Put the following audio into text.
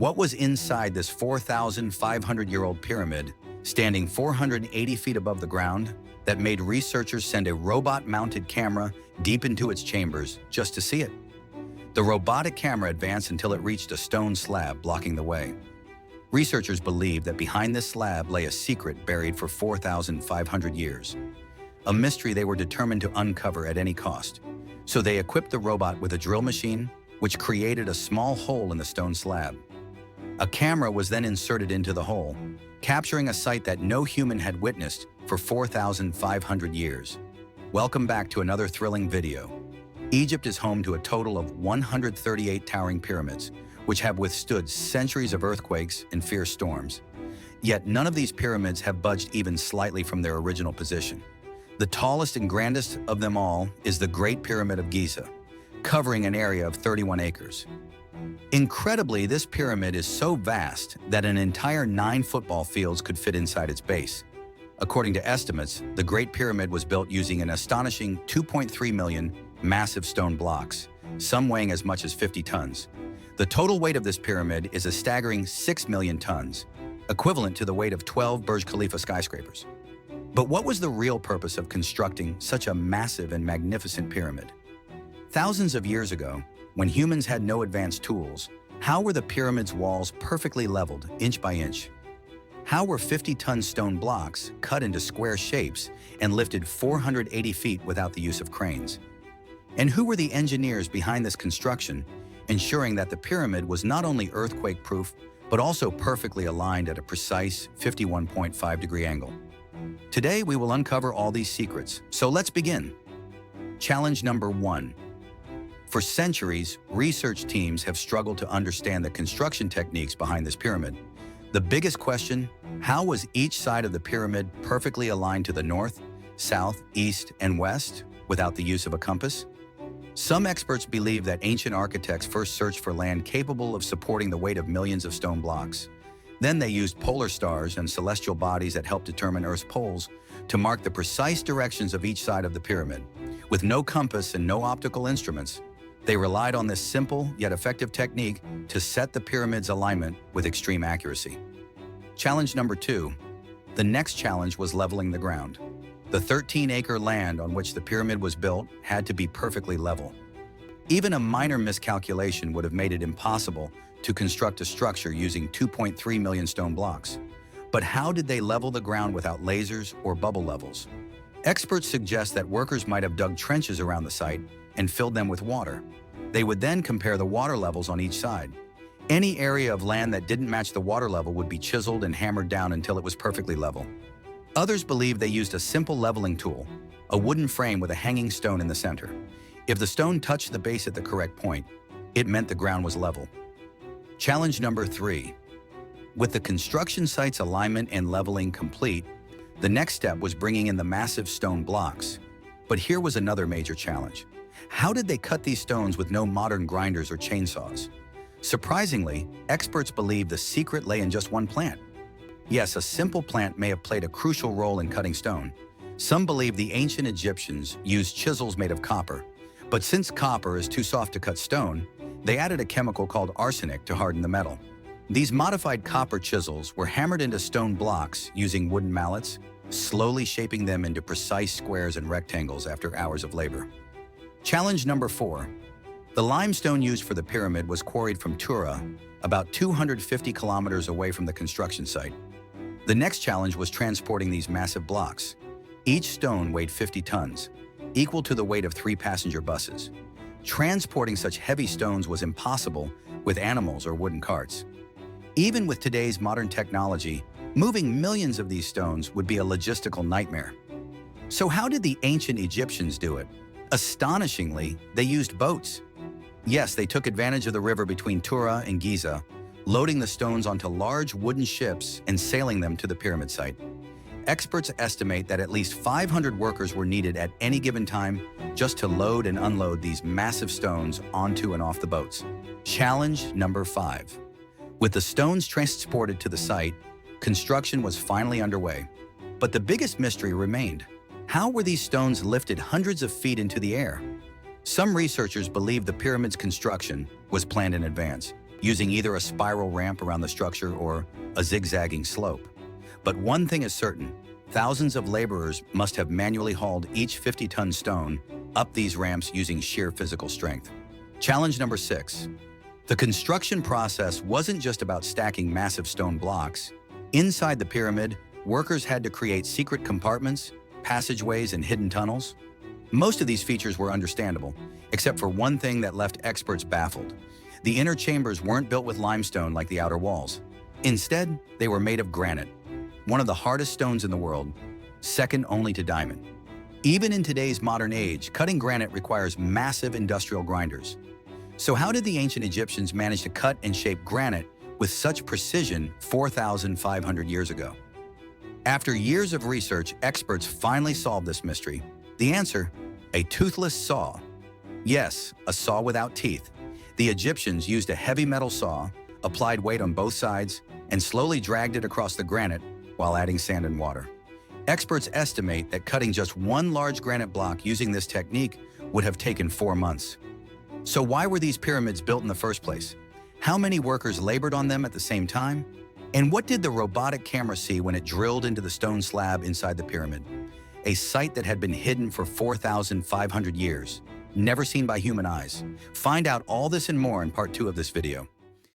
What was inside this 4,500-year-old pyramid, standing 480 feet above the ground, that made researchers send a robot-mounted camera deep into its chambers just to see it? The robotic camera advanced until it reached a stone slab blocking the way. Researchers believed that behind this slab lay a secret buried for 4,500 years, a mystery they were determined to uncover at any cost. So they equipped the robot with a drill machine, which created a small hole in the stone slab. A camera was then inserted into the hole, capturing a sight that no human had witnessed for 4,500 years. Welcome back to another thrilling video. Egypt is home to a total of 138 towering pyramids, which have withstood centuries of earthquakes and fierce storms. Yet none of these pyramids have budged even slightly from their original position. The tallest and grandest of them all is the Great Pyramid of Giza, covering an area of 31 acres. Incredibly, this pyramid is so vast that an entire 9 football fields could fit inside its base. According to estimates, the Great Pyramid was built using an astonishing 2.3 million massive stone blocks, some weighing as much as 50 tons. The total weight of this pyramid is a staggering 6 million tons, equivalent to the weight of 12 Burj Khalifa skyscrapers. But what was the real purpose of constructing such a massive and magnificent pyramid? Thousands of years ago, when humans had no advanced tools, how were the pyramid's walls perfectly leveled, inch by inch? How were 50-ton stone blocks cut into square shapes and lifted 480 feet without the use of cranes? And who were the engineers behind this construction, ensuring that the pyramid was not only earthquake-proof, but also perfectly aligned at a precise 51.5-degree angle? Today, we will uncover all these secrets, so let's begin. Challenge number 1. For centuries, research teams have struggled to understand the construction techniques behind this pyramid. The biggest question: how was each side of the pyramid perfectly aligned to the north, south, east, and west without the use of a compass? Some experts believe that ancient architects first searched for land capable of supporting the weight of millions of stone blocks. Then they used polar stars and celestial bodies that helped determine Earth's poles to mark the precise directions of each side of the pyramid. With no compass and no optical instruments, they relied on this simple yet effective technique to set the pyramid's alignment with extreme accuracy. Challenge number 2. The next challenge was leveling the ground. The 13-acre land on which the pyramid was built had to be perfectly level. Even a minor miscalculation would have made it impossible to construct a structure using 2.3 million stone blocks. But how did they level the ground without lasers or bubble levels? Experts suggest that workers might have dug trenches around the site and filled them with water. They would then compare the water levels on each side. Any area of land that didn't match the water level would be chiseled and hammered down until it was perfectly level. Others believe they used a simple leveling tool, a wooden frame with a hanging stone in the center. If the stone touched the base at the correct point, it meant the ground was level. Challenge number 3. With the construction site's alignment and leveling complete, the next step was bringing in the massive stone blocks. But here was another major challenge. How did they cut these stones with no modern grinders or chainsaws? Surprisingly, experts believe the secret lay in just one plant. Yes, a simple plant may have played a crucial role in cutting stone. Some believe the ancient Egyptians used chisels made of copper, but since copper is too soft to cut stone, they added a chemical called arsenic to harden the metal. These modified copper chisels were hammered into stone blocks using wooden mallets, slowly shaping them into precise squares and rectangles after hours of labor. Challenge number 4. The limestone used for the pyramid was quarried from Tura, about 250 kilometers away from the construction site. The next challenge was transporting these massive blocks. Each stone weighed 50 tons, equal to the weight of 3 passenger buses. Transporting such heavy stones was impossible with animals or wooden carts. Even with today's modern technology, moving millions of these stones would be a logistical nightmare. So how did the ancient Egyptians do it? Astonishingly, they used boats. Yes, they took advantage of the river between Tura and Giza, loading the stones onto large wooden ships and sailing them to the pyramid site. Experts estimate that at least 500 workers were needed at any given time just to load and unload these massive stones onto and off the boats. Challenge number 5. With the stones transported to the site, construction was finally underway. But the biggest mystery remained. How were these stones lifted hundreds of feet into the air? Some researchers believe the pyramid's construction was planned in advance. using either a spiral ramp around the structure or a zigzagging slope. But one thing is certain, thousands of laborers must have manually hauled each 50-ton stone up these ramps using sheer physical strength. Challenge number 6. The construction process wasn't just about stacking massive stone blocks. Inside the pyramid, workers had to create secret compartments, passageways, and hidden tunnels. Most of these features were understandable, except for one thing that left experts baffled. The inner chambers weren't built with limestone like the outer walls. Instead, they were made of granite, one of the hardest stones in the world, second only to diamond. Even in today's modern age, cutting granite requires massive industrial grinders. So how did the ancient Egyptians manage to cut and shape granite with such precision 4,500 years ago? After years of research, experts finally solved this mystery. The answer? A toothless saw. Yes, a saw without teeth. The Egyptians used a heavy metal saw, applied weight on both sides, and slowly dragged it across the granite while adding sand and water. Experts estimate that cutting just one large granite block using this technique would have taken 4 months. So why were these pyramids built in the first place? How many workers labored on them at the same time? And what did the robotic camera see when it drilled into the stone slab inside the pyramid? A sight that had been hidden for 4,500 years, never seen by human eyes. Find out all this and more in part 2 of this video.